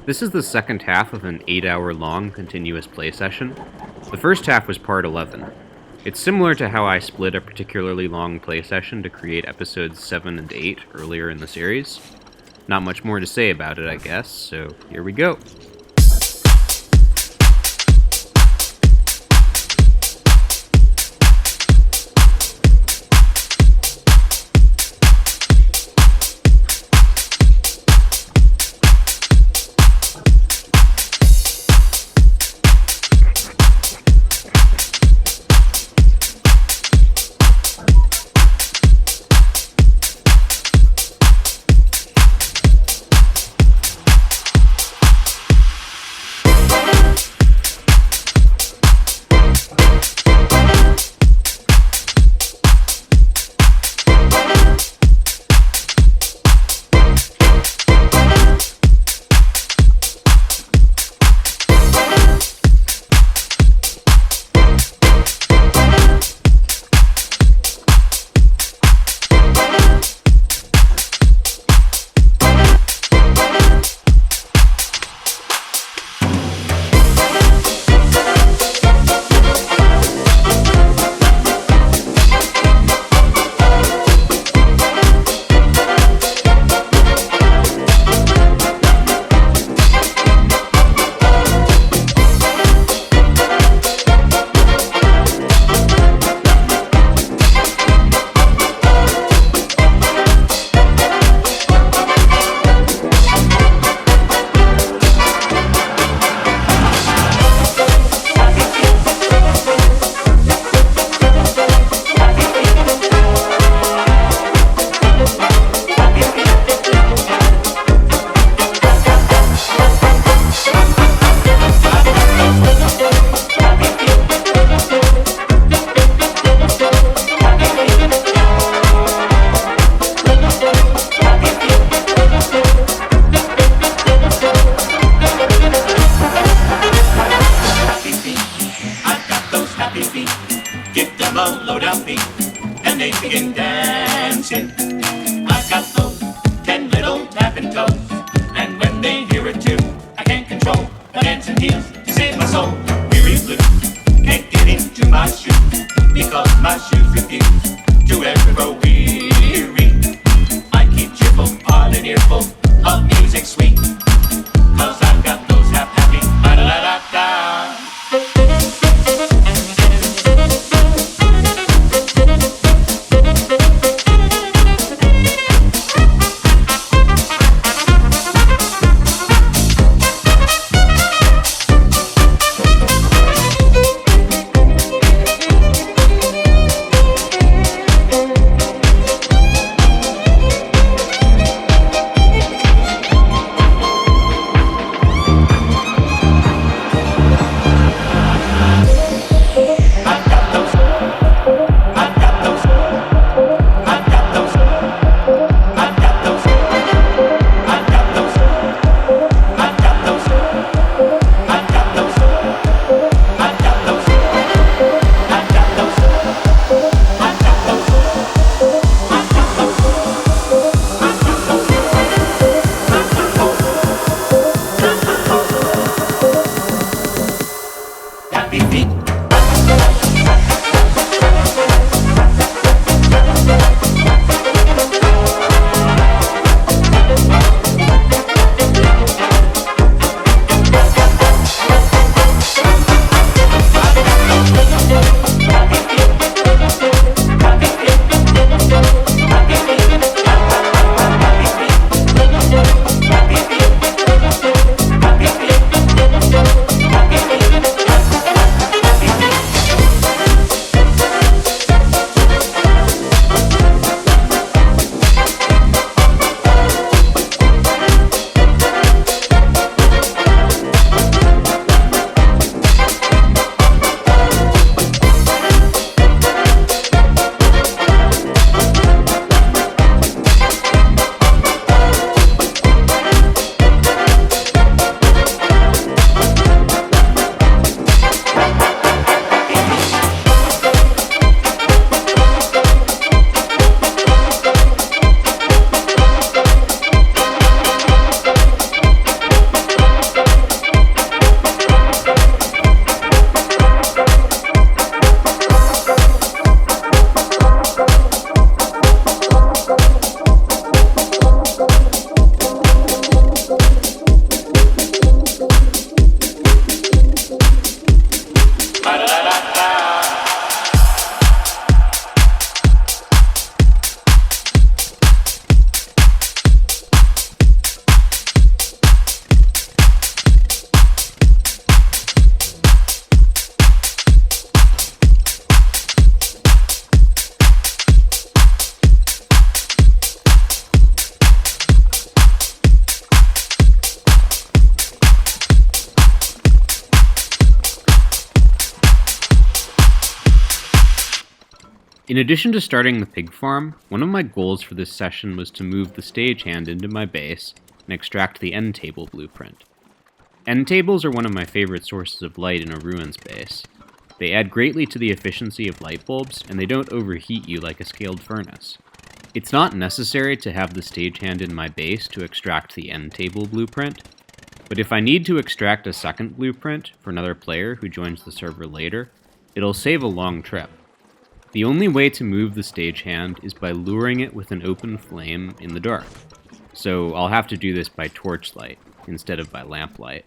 This is the second half of an 8-hour-long continuous play session. The first half was part 11. It's similar to how I split a particularly long play session to create episodes 7 and 8 earlier in the series. Not much more to say about it, I guess, so here we go. In addition to starting the pig farm, one of my goals for this session was to move the stagehand into my base and extract the endtable blueprint. Endtables are one of my favorite sources of light in a ruins base. They add greatly to the efficiency of light bulbs, and they don't overheat you like a scaled furnace. It's not necessary to have the stagehand in my base to extract the endtable blueprint, but if I need to extract a second blueprint for another player who joins the server later, it'll save a long trip. The only way to move the stagehand is by luring it with an open flame in the dark, so I'll have to do this by torchlight instead of by lamplight.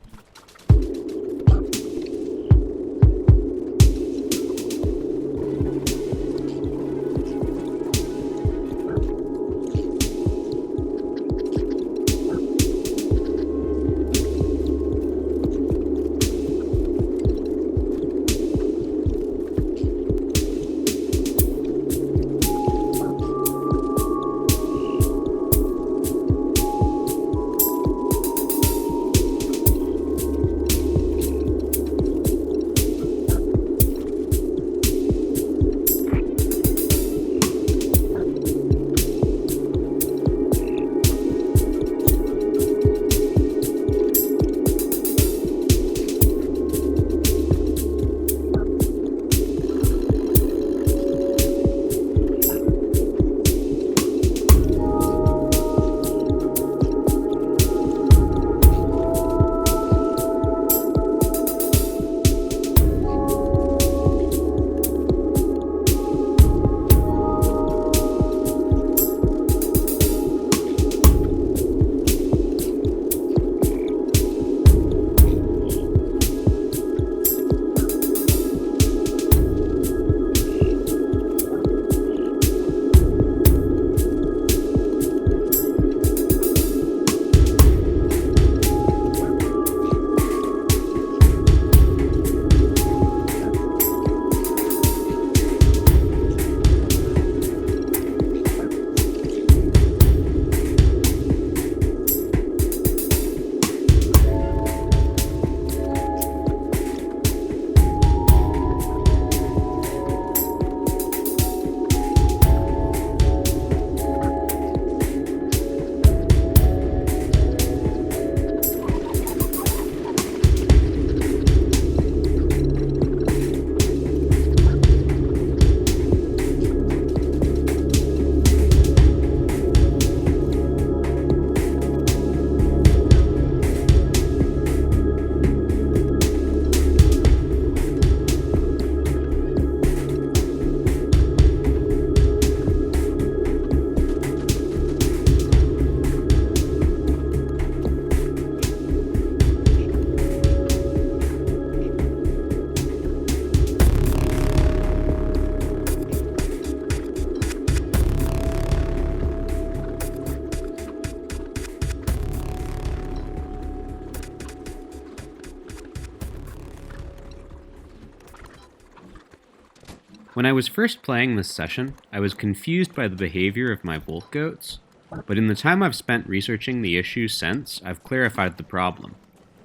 When I was first playing this session, I was confused by the behavior of my volt goats, but in the time I've spent researching the issue since, I've clarified the problem.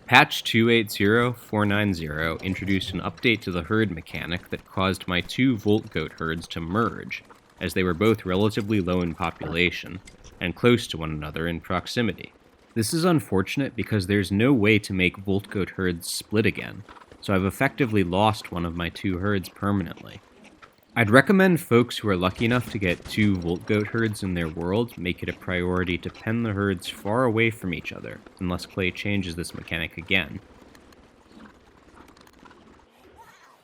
Patch 280.490 introduced an update to the herd mechanic that caused my two volt goat herds to merge, as they were both relatively low in population, and close to one another in proximity. This is unfortunate because there's no way to make volt goat herds split again, so I've effectively lost one of my two herds permanently. I'd recommend folks who are lucky enough to get two volt goat herds in their world make it a priority to pen the herds far away from each other, unless Clay changes this mechanic again.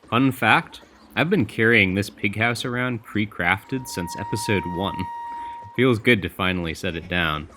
Fun fact, I've been carrying this pig house around pre-crafted since episode 1. Feels good to finally set it down.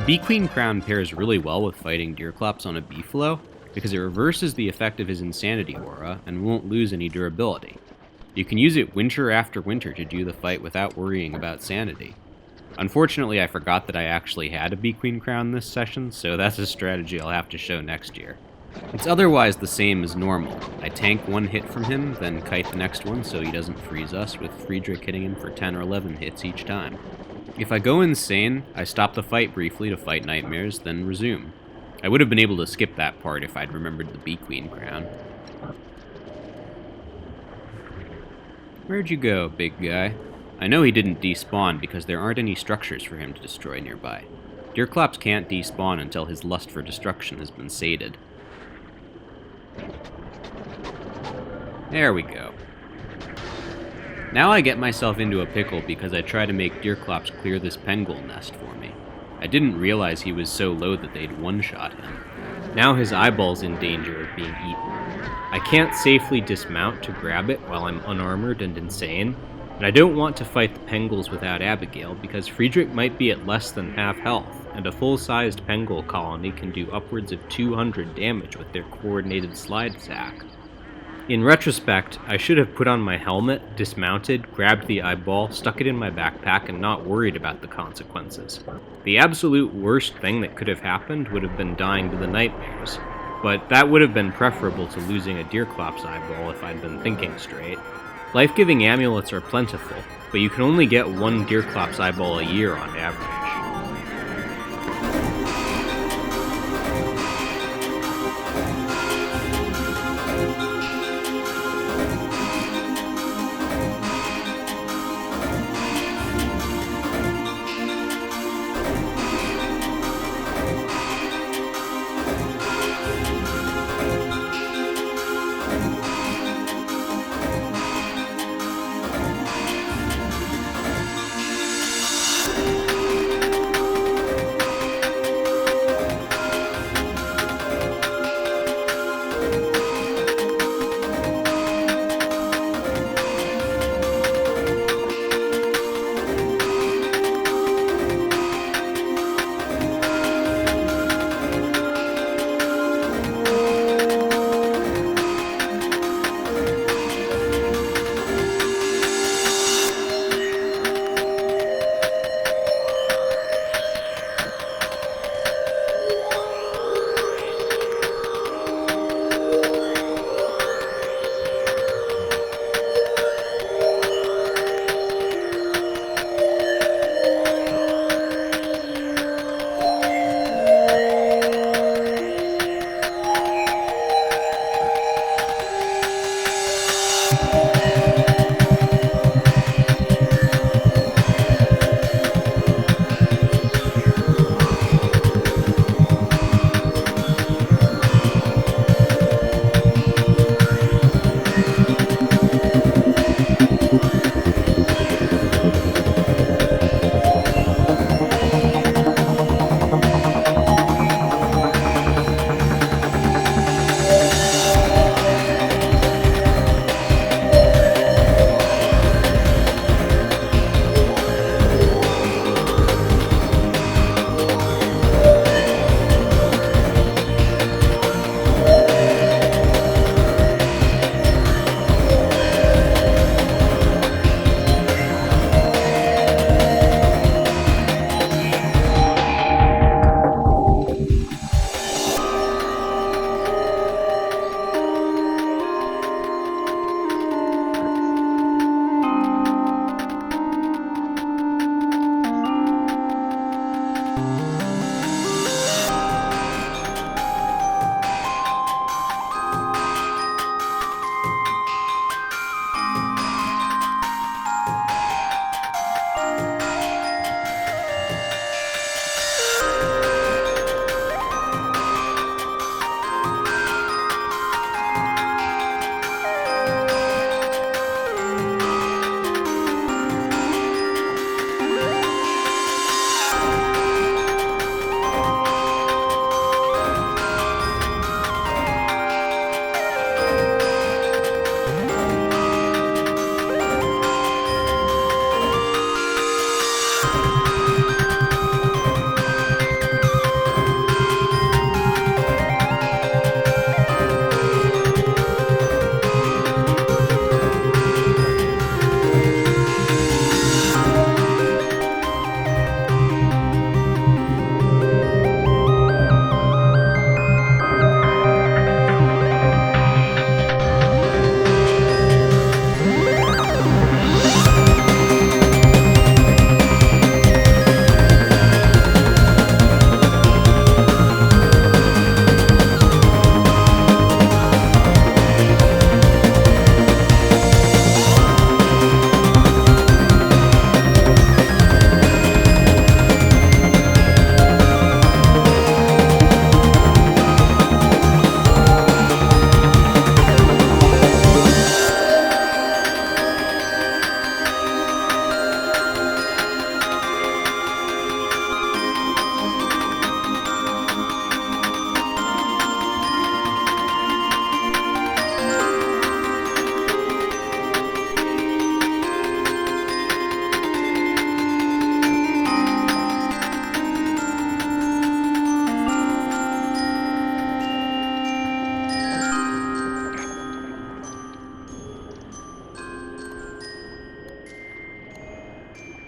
Bee Queen Crown pairs really well with fighting deerclops on a beefalo because it reverses the effect of his insanity aura and won't lose any durability. You can use it winter after winter to do the fight without worrying about sanity. Unfortunately, I forgot that I actually had a Bee Queen Crown this session, so that's a strategy I'll have to show next year. It's otherwise the same as normal. I tank one hit from him, then kite the next one so he doesn't freeze us, with Friedrich hitting him for 10 or 11 hits each time. If I go insane, I stop the fight briefly to fight nightmares, then resume. I would have been able to skip that part if I'd remembered the Bee Queen Crown. Where'd you go, big guy? I know he didn't despawn because there aren't any structures for him to destroy nearby. Deerclops can't despawn until his lust for destruction has been sated. There we go. Now I get myself into a pickle because I try to make deerclops clear this Pengull nest for me. I didn't realize he was so low that they'd one-shot him. Now his eyeball's in danger of being eaten. I can't safely dismount to grab it while I'm unarmored and insane, and I don't want to fight the Pengulls without Abigail because Friedrich might be at less than half health, and a full-sized Pengull colony can do upwards of 200 damage with their coordinated slide attack. In retrospect, I should have put on my helmet, dismounted, grabbed the eyeball, stuck it in my backpack, and not worried about the consequences. The absolute worst thing that could have happened would have been dying to the nightmares, but that would have been preferable to losing a deerclops eyeball if I'd been thinking straight. Life-giving amulets are plentiful, but you can only get one deerclops eyeball a year on average.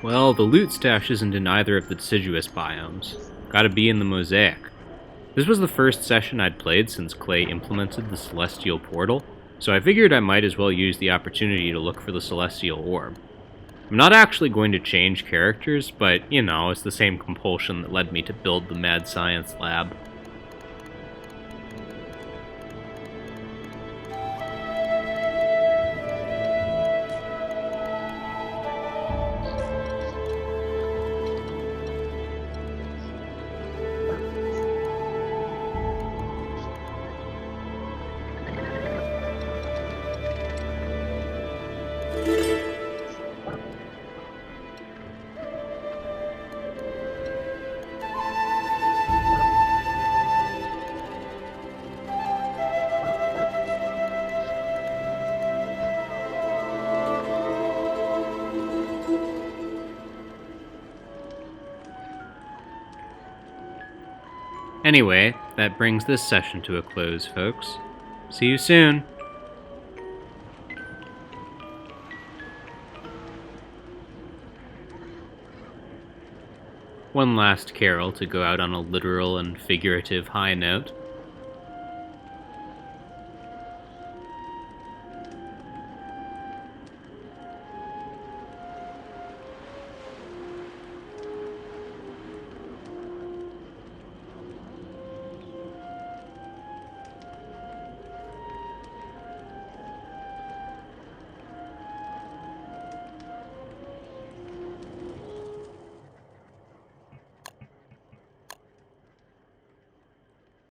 Well, the loot stash isn't in either of the deciduous biomes. Gotta be in the mosaic. This was the first session I'd played since Clay implemented the Celestial Portal, so I figured I might as well use the opportunity to look for the Celestial Orb. I'm not actually going to change characters, but, you know, it's the same compulsion that led me to build the Mad Science Lab. Anyway, that brings this session to a close, folks. See you soon! One last carol to go out on a literal and figurative high note.